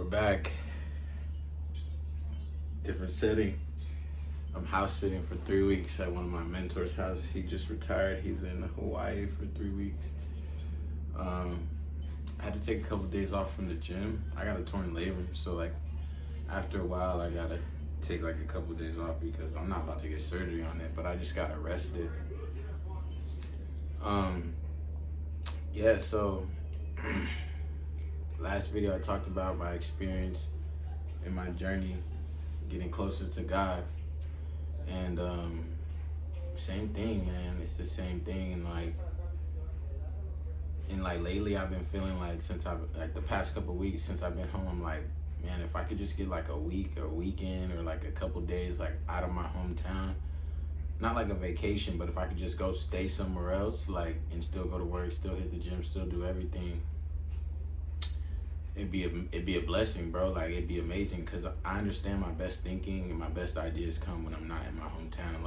back. Different setting. I'm house sitting for 3 weeks at one of my mentors' house. He just retired. He's in Hawaii for 3 weeks. I had to take a couple days off from the gym. I got a torn labrum, so like after a while, I gotta take like a couple days off because I'm not about to get surgery on it. But I just got arrested. Yeah. So last video I talked about my experience in my journey getting closer to God, and same thing, man. It's the same thing, and like lately I've been feeling like since I've like the past couple weeks since I've been home, I'm like, man, if I could just get like a week or a weekend or like a couple days like out of my hometown, not like a vacation, but if I could just go stay somewhere else, like, and still go to work, still hit the gym, still do everything, it'd be a blessing, bro. Like, it'd be amazing, because I understand my best thinking and my best ideas come when I'm not in my hometown.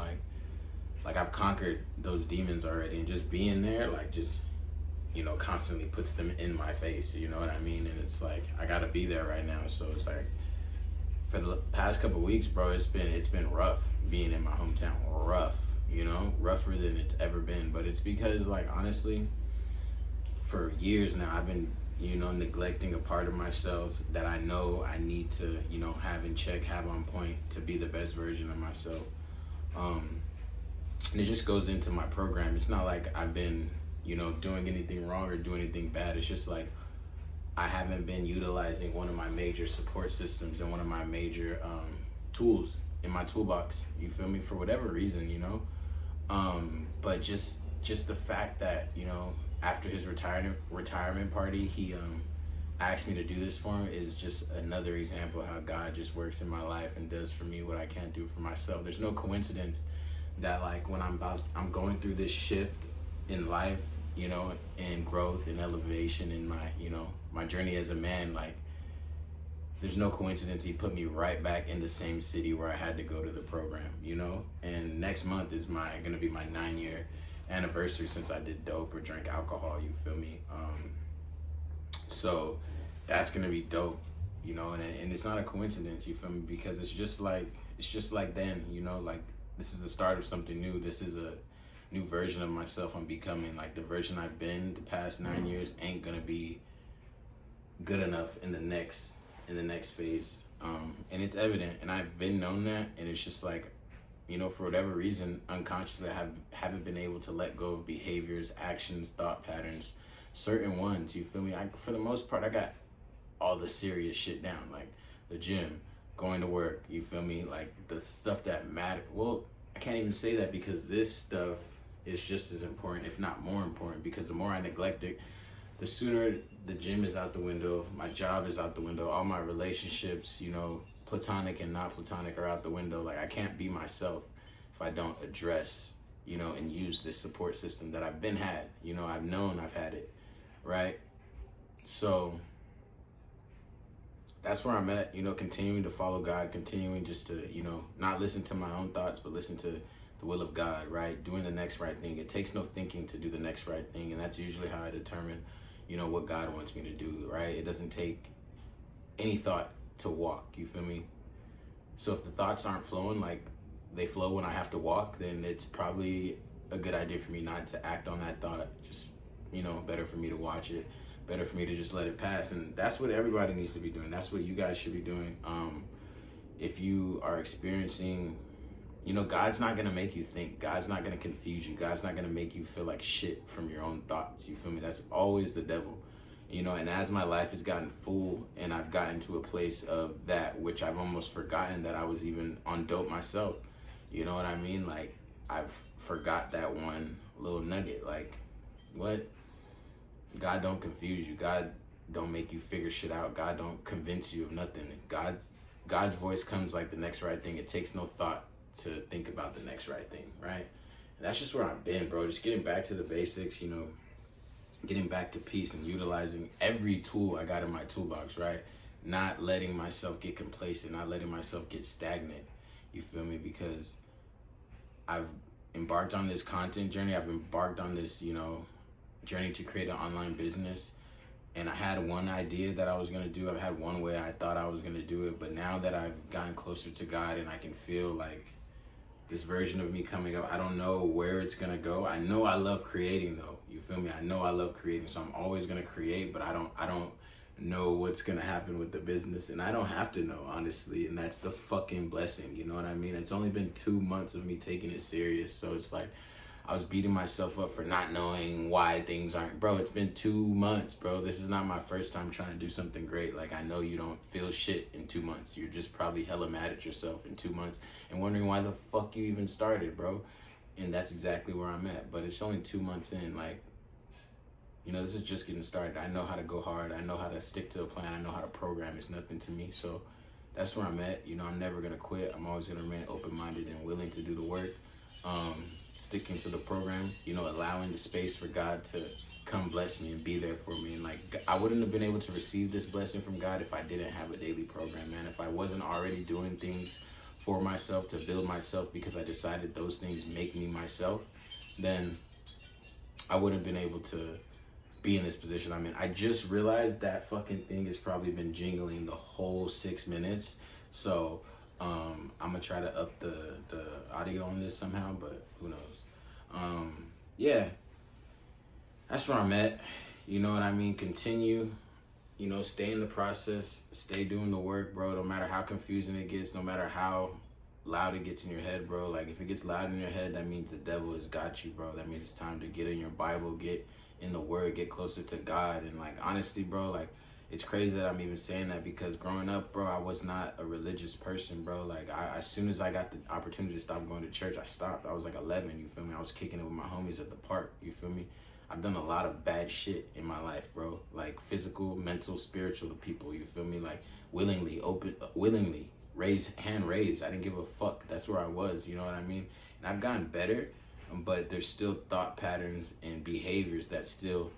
Like I've conquered those demons already, and just being there, like, just, you know, constantly puts them in my face, you know what I mean? And it's like, I gotta be there right now. So it's like, for the past couple weeks, bro, it's been rough being in my hometown. Rough, you know, rougher than it's ever been. But it's because, like, honestly, for years now, I've been, you know, neglecting a part of myself that I know I need to, you know, have in check, have on point to be the best version of myself. And it just goes into my program. It's not like I've been, you know, doing anything wrong or doing anything bad. It's just like I haven't been utilizing one of my major support systems and one of my major tools in my toolbox. You feel me? For whatever reason, you know. But just the fact that, you know, after his retirement party, he asked me to do this for him is just another example of how God just works in my life and does for me what I can't do for myself. There's no coincidence that, like, when I'm going through this shift in life, you know, and growth and elevation in my, you know, my journey as a man, like, there's no coincidence he put me right back in the same city where I had to go to the program, you know. And next month is gonna be my 9-year anniversary since I did dope or drank alcohol, you feel me? So that's gonna be dope, you know, and it's not a coincidence, you feel me? Because it's just like then, you know, like, this is the start of something new. This is a new version of myself I'm becoming. Like, the version I've been the past 9 years ain't gonna be good enough in the next phase. And it's evident, and I've been known that, and it's just like, you know, for whatever reason, unconsciously I haven't been able to let go of behaviors, actions, thought patterns, certain ones, you feel me? For the most part, I got all the serious shit down, like the gym, going to work, you feel me? Like, the stuff that matter. Well, I can't even say that, because this stuff is just as important, if not more important, because the more I neglect it, the sooner the gym is out the window, my job is out the window, all my relationships, you know, platonic and not platonic, are out the window. Like, I can't be myself if I don't address, you know, and use this support system that I've had, you know, I've known I've had it, right? So that's where I'm at, you know, continuing to follow God, continuing just to, you know, not listen to my own thoughts, but listen to the will of God, right? Doing the next right thing. It takes no thinking to do the next right thing, and that's usually how I determine, you know, what God wants me to do, right? It doesn't take any thought to walk, you feel me? So if the thoughts aren't flowing like they flow when I have to walk, then it's probably a good idea for me not to act on that thought. Just, you know, better for me to watch it, better for me to just let it pass. And that's what everybody needs to be doing. That's what you guys should be doing. If you are experiencing, you know, God's not gonna make you think. God's not gonna confuse you. God's not gonna make you feel like shit from your own thoughts. You feel me? That's always the devil. You know, and as my life has gotten full and I've gotten to a place of that, which I've almost forgotten that I was even on dope myself. You know what I mean? Like, I've forgot that one little nugget. Like, what? God don't confuse you. God don't make you figure shit out. God don't convince you of nothing. God's voice comes like the next right thing. It takes no thought to think about the next right thing, right? And that's just where I've been, bro. Just getting back to the basics, you know, getting back to peace and utilizing every tool I got in my toolbox, right? Not letting myself get complacent, not letting myself get stagnant, you feel me? Because I've embarked on this content journey. I've embarked on this, you know, journey to create an online business. And I had one idea that I was gonna do. I had one way I thought I was gonna do it. But now that I've gotten closer to God and I can feel like this version of me coming up, I don't know where it's gonna go. I know I love creating though. You feel me? I know I love creating, so I'm always gonna create. But I don't know what's gonna happen with the business, and I don't have to know, honestly. And that's the fucking blessing. You know what I mean? It's only been 2 months of me taking it serious, so it's like I was beating myself up for not knowing why things aren't. Bro, it's been 2 months, bro. This is not my first time trying to do something great. Like, I know you don't feel shit in 2 months. You're just probably hella mad at yourself in 2 months and wondering why the fuck you even started, bro. And that's exactly where I'm at. But it's only 2 months in. Like, you know, this is just getting started. I know how to go hard. I know how to stick to a plan. I know how to program. It's nothing to me. So that's where I'm at. You know, I'm never going to quit. I'm always going to remain open-minded and willing to do the work. Sticking to the program, you know, allowing the space for God to come bless me and be there for me. And like, I wouldn't have been able to receive this blessing from God if I didn't have a daily program, man. If I wasn't already doing things for myself to build myself because I decided those things make me myself, then I wouldn't have been able to be in this position I'm in. I just realized that fucking thing has probably been jingling the whole 6 minutes. So I'm gonna try to up the audio on this somehow, but who knows. Yeah, that's where I'm at. You know what I mean? Continue, you know, stay in the process, stay doing the work, bro. No matter how confusing it gets, no matter how loud it gets in your head, bro. Like, if it gets loud in your head, that means the devil has got you, bro. That means it's time to get in your Bible, get in the word, get closer to God. And like, honestly, bro, like, it's crazy that I'm even saying that, because growing up, bro, I was not a religious person, bro. Like, as soon as I got the opportunity to stop going to church, I stopped. I was like 11, you feel me? I was kicking it with my homies at the park, you feel me? I've done a lot of bad shit in my life, bro. Like, physical, mental, spiritual to people, you feel me? Like, willingly, hand raised. I didn't give a fuck. That's where I was, you know what I mean? And I've gotten better, but there's still thought patterns and behaviors that still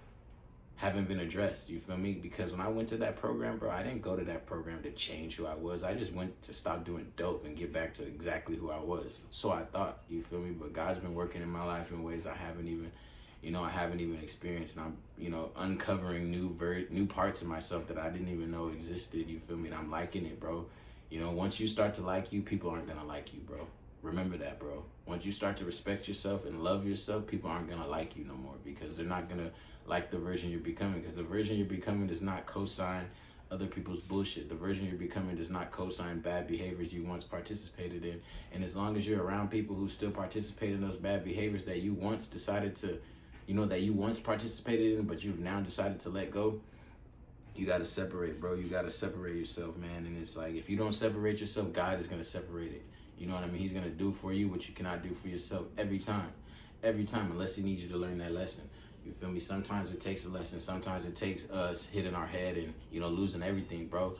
haven't been addressed, you feel me? Because when I went to that program, bro, I didn't go to that program to change who I was. I just went to stop doing dope and get back to exactly who I was. So I thought, you feel me? But God's been working in my life in ways I haven't even experienced. And I'm, you know, uncovering new parts of myself that I didn't even know existed, you feel me? And I'm liking it, bro. You know, once you start to like you, people aren't gonna like you, bro. Remember that, bro. Once you start to respect yourself and love yourself, people aren't gonna like you no more, because they're not gonna like the version you're becoming. Because the version you're becoming does not co-sign other people's bullshit. The version you're becoming does not co-sign bad behaviors you once participated in. And as long as you're around people who still participate in those bad behaviors that you once decided to, you know, that you once participated in, but you've now decided to let go, you got to separate, bro. You got to separate yourself, man. And it's like, if you don't separate yourself, God is going to separate it. You know what I mean? He's going to do for you what you cannot do for yourself every time, unless he needs you to learn that lesson. You feel me? Sometimes it takes a lesson. Sometimes it takes us hitting our head and, you know, losing everything, bro.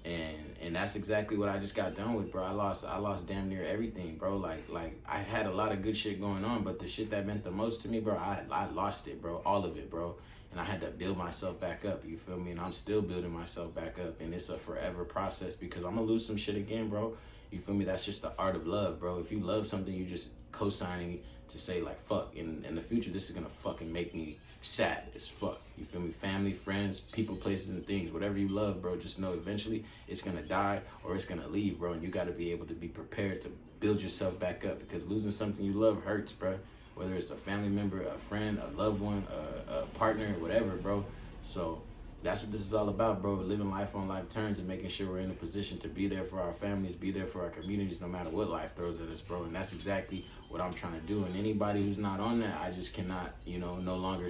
And that's exactly what I just got done with, bro. I lost damn near everything, bro. Like I had a lot of good shit going on, but the shit that meant the most to me, bro, I lost it, bro. All of it, bro. And I had to build myself back up, you feel me? And I'm still building myself back up, and it's a forever process, because I'm gonna lose some shit again, bro. You feel me? That's just the art of love, bro. If you love something, you just co-signing to say, like, fuck, in the future, this is gonna fucking make me sad as fuck. You feel me? Family, friends, people, places, and things. Whatever you love, bro, just know eventually it's gonna die or it's gonna leave, bro. And you gotta be able to be prepared to build yourself back up, because losing something you love hurts, bro. Whether it's a family member, a friend, a loved one, a partner, whatever, bro. So that's what this is all about, bro. Living life on life terms and making sure we're in a position to be there for our families, be there for our communities, no matter what life throws at us, bro. And that's exactly what I'm trying to do. And anybody who's not on that, I just cannot, you know, no longer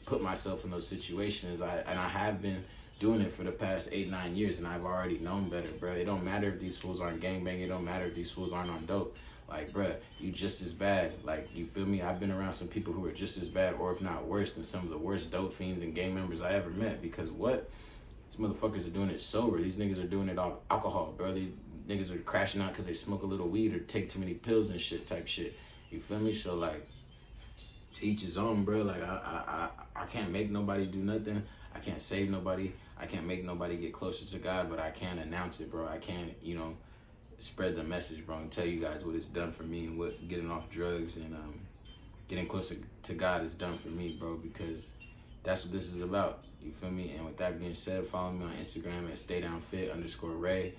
put myself in those situations. I have been doing it for the past 8-9 years, and I've already known better, bro. It don't matter if these fools aren't gangbanging. It don't matter if these fools aren't on dope. Like, bruh, you just as bad. Like, you feel me? I've been around some people who are just as bad, or if not worse, than some of the worst dope fiends and gang members I ever met. Because what? These motherfuckers are doing it sober. These niggas are doing it off alcohol, bro. These niggas are crashing out because they smoke a little weed or take too many pills and shit type shit. You feel me? So, like, to each his own, bro. Like, I can't make nobody do nothing. I can't save nobody. I can't make nobody get closer to God, but I can announce it, bro. I can, you know, spread the message, bro, and tell you guys what it's done for me and what getting off drugs and getting closer to God has done for me, bro. Because, that's what this is about. You feel me? And with that being said, follow me on Instagram at staydownfit_Ray,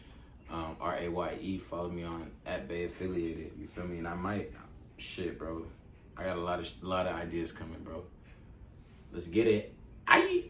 RAYE. Follow me on at Bay Affiliated. You feel me? And I might, shit, bro. I got a lot of ideas coming, bro. Let's get it. Aye.